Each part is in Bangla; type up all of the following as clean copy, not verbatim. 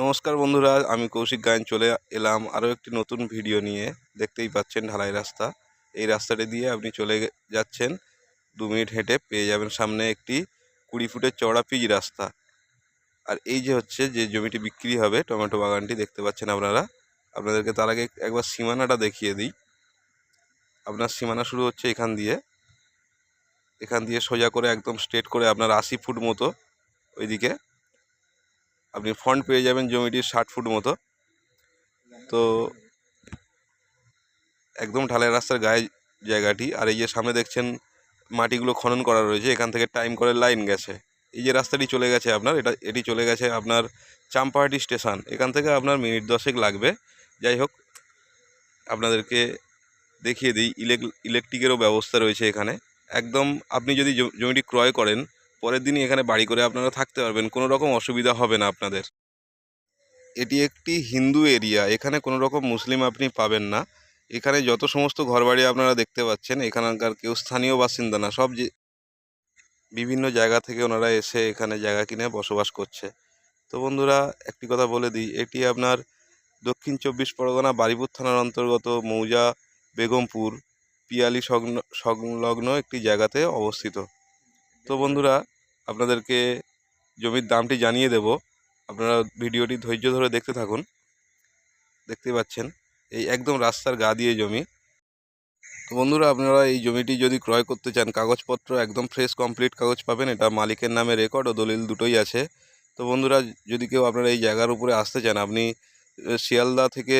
নমস্কার বন্ধুরা, আমি কৌশিক গায়েন চলে এলাম আরও একটি নতুন ভিডিও নিয়ে। দেখতেই পাচ্ছেন ঢালাই রাস্তা। এই রাস্তাটি দিয়ে আপনি চলে যাচ্ছেন, 2 মিনিট হেঁটে পেয়ে যাবেন সামনে একটি 20 ফুটের চওড়া পিচ রাস্তা। আর এই যে হচ্ছে যে জমিটি বিক্রি হবে, টমেটো বাগানটি দেখতে পাচ্ছেন আপনারা। আপনাদেরকে তার আগে একবার সীমানাটা দেখিয়ে দিই। আপনার সীমানা শুরু হচ্ছে এখান দিয়ে সোজা করে একদম স্ট্রেট করে আপনার 80 ফুট মতো ওইদিকে আপনি ফ্রন্ট পেয়ে যাবেন জমিটির 60 ফুট মতো। তো একদম ঢালাই রাস্তার গায়ে জায়গাটি। আর এই যে সামনে দেখছেন মাটিগুলো খনন করা রয়েছে, এখান থেকে টাইম করে লাইন গেছে। এই যে রাস্তাটি চলে গেছে আপনার, এটি চলে গেছে আপনার চাম্পাহাটি স্টেশন। এখান থেকে আপনার মিনিট 10 লাগবে। যাই হোক, আপনাদেরকে দেখিয়ে দিই, ইলেকট্রিকেরও ব্যবস্থা রয়েছে এখানে। একদম আপনি যদি জমিটি ক্রয় করেন, পরের দিনই এখানে বাড়ি করে আপনারা থাকতে পারবেন, কোনো রকম অসুবিধা হবে না আপনাদের। এটি একটি হিন্দু এরিয়া, এখানে কোনো রকম মুসলিম আপনি পাবেন না। এখানে যত সমস্ত ঘরবাড়ি আপনারা দেখতে পাচ্ছেন, এখানকার কেউ স্থানীয় বাসিন্দা না, সব যে বিভিন্ন জায়গা থেকে ওনারা এসে এখানে জায়গা কিনে বসবাস করছে। তো বন্ধুরা, একটি কথা বলে দিই, এটি আপনার দক্ষিণ 24 পরগনা বারুইপুর থানার অন্তর্গত মৌজা বেগমপুর পিয়ালি সংলগ্ন একটি জায়গাতে অবস্থিত। তো বন্ধুরা, আপনাদেরকে জমির দামটি জানিয়ে দেব, আপনারা ভিডিওটি ধৈর্য ধরে দেখতে থাকুন। দেখতে পাচ্ছেন এই একদম রাস্তার গা দিয়ে জমি। তো বন্ধুরা, আপনারা এই জমিটি যদি ক্রয় করতে চান, কাগজপত্র একদম ফ্রেশ কমপ্লিট কাগজ পাবেন। এটা মালিকের নামে রেকর্ড ও দলিল দুটোই আছে। তো বন্ধুরা, যদি কেউ আপনারা এই জায়গার উপরে আসতে চান, আপনি শিয়ালদা থেকে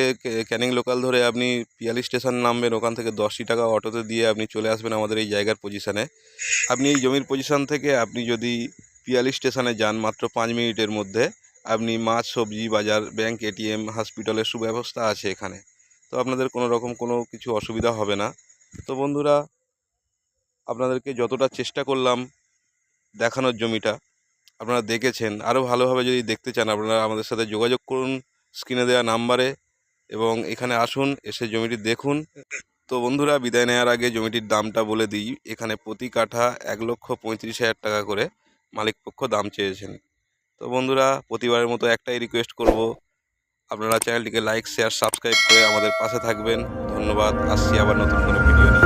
ক্যানিং লোকাল ধরে আপনি পিয়ালি স্টেশন নামবেন। ওখান থেকে 10 টাকা অটোতে দিয়ে আপনি চলে আসবেন আমাদের এই জায়গার পজিশানে। আপনি এই জমির পজিশান থেকে আপনি যদি পিয়ালি স্টেশনে যান, মাত্র 5 মিনিটের মধ্যে আপনি মাছ, সবজি, বাজার, ব্যাংক, এটিএম, হসপিটালের সুব্যবস্থা আছে এখানে। তো আপনাদের কোনো রকম কোনো কিছু অসুবিধা হবে না। তো বন্ধুরা, আপনাদেরকে যতটা চেষ্টা করলাম দেখানোর জমিটা, আপনারা দেখেছেন। আরও ভালোভাবে যদি দেখতে চান, আপনারা আমাদের সাথে যোগাযোগ করুন স্ক্রিনে দেওয়া নাম্বারে, এবং এখানে আসুন, এসে জমিটি দেখুন। তো বন্ধুরা, বিদায় নেওয়ার আগে জমিটির দামটা বলে দিই। এখানে প্রতি কাঠা 1,35,000 টাকা করে মালিকপক্ষ দাম চেয়েছেন। তো বন্ধুরা, প্রতিবারের মতো একটাই রিকোয়েস্ট করব, আপনারা চ্যানেলটিকে লাইক, শেয়ার, সাবস্ক্রাইব করে আমাদের পাশে থাকবেন। ধন্যবাদ। আসছি আবার নতুন কোনো ভিডিও নিয়ে।